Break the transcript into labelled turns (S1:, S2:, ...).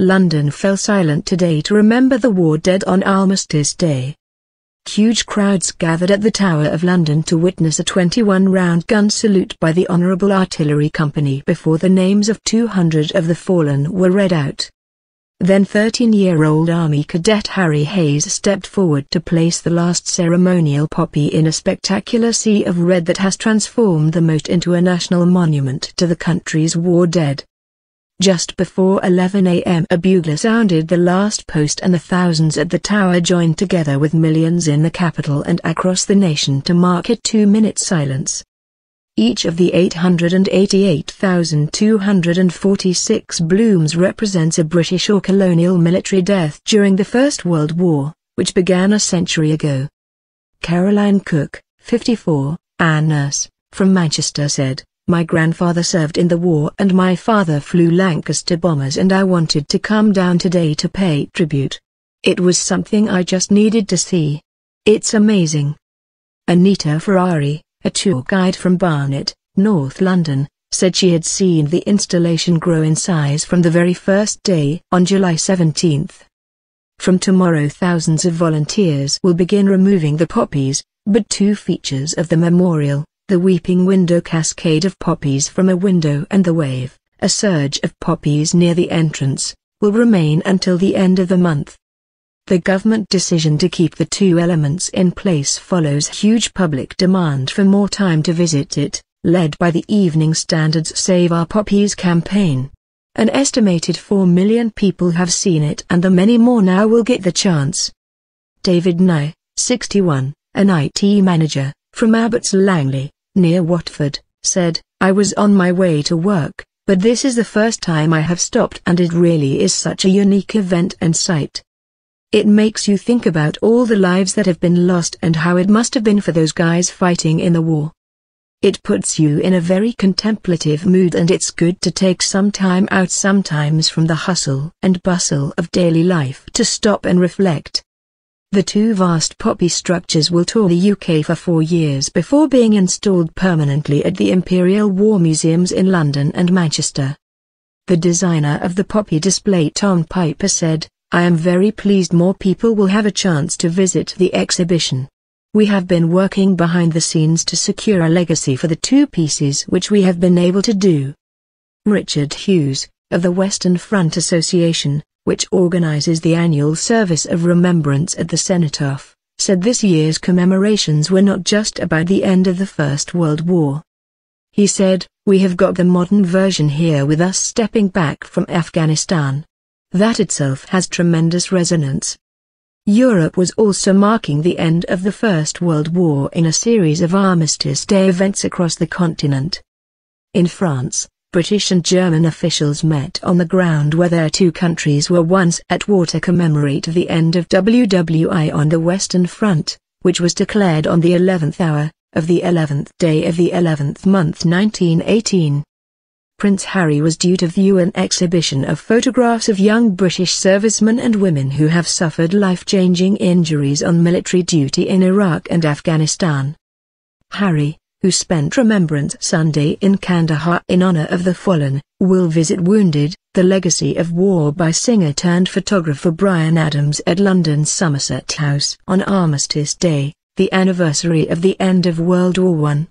S1: London fell silent today to remember the war dead on Armistice Day. Huge crowds gathered at the Tower of London to witness a 21-round gun salute by the Honourable Artillery Company before the names of 200 of the fallen were read out. Then 13-year-old Army Cadet Harry Hayes stepped forward to place the last ceremonial poppy in a spectacular sea of red that has transformed the moat into a national monument to the country's war dead. Just before 11 a.m. a bugler sounded the last post and the thousands at the tower joined together with millions in the capital and across the nation to mark a 2-minute silence. Each of the 888,246 blooms represents a British or colonial military death during the First World War, which began a century ago. Caroline Cook, 54, a nurse, from Manchester said, "My grandfather served in the war and my father flew Lancaster bombers and I wanted to come down today to pay tribute. It was something I just needed to see. It's amazing." Anita Ferrari, a tour guide from Barnet, North London, said she had seen the installation grow in size from the very first day on July 17. From tomorrow thousands of volunteers will begin removing the poppies, but 2 features of the memorial, the weeping window cascade of poppies from a window and the wave, a surge of poppies near the entrance, will remain until the end of the month. The government decision to keep the 2 elements in place follows huge public demand for more time to visit it, led by the Evening Standard's Save Our Poppies campaign. An estimated 4 million people have seen it and the many more now will get the chance. David Nye, 61, an IT manager, from Abbots Langley, near Watford, said, "I was on my way to work, but this is the first time I have stopped and it really is such a unique event and sight. It makes you think about all the lives that have been lost and how it must have been for those guys fighting in the war. It puts you in a very contemplative mood and it's good to take some time out sometimes from the hustle and bustle of daily life to stop and reflect." The 2 vast poppy structures will tour the UK for 4 years before being installed permanently at the Imperial War Museums in London and Manchester. The designer of the poppy display, Tom Piper, said, "I am very pleased more people will have a chance to visit the exhibition. We have been working behind the scenes to secure a legacy for the 2 pieces which we have been able to do." Richard Hughes, of the Western Front Association, which organizes the annual service of remembrance at the Cenotaph, said this year's commemorations were not just about the end of the First World War. He said, "We have got the modern version here with us stepping back from Afghanistan. That itself has tremendous resonance." Europe was also marking the end of the First World War in a series of Armistice Day events across the continent. In France, British and German officials met on the ground where their 2 countries were once at war to commemorate the end of WWI on the Western Front, which was declared on the 11th hour, of the 11th day of the 11th month 1918. Prince Harry was due to view an exhibition of photographs of young British servicemen and women who have suffered life-changing injuries on military duty in Iraq and Afghanistan. Harry, who spent Remembrance Sunday in Kandahar in honor of the fallen, will visit Wounded, the Legacy of War by singer-turned-photographer Bryan Adams at London's Somerset House on Armistice Day, the anniversary of the end of World War I.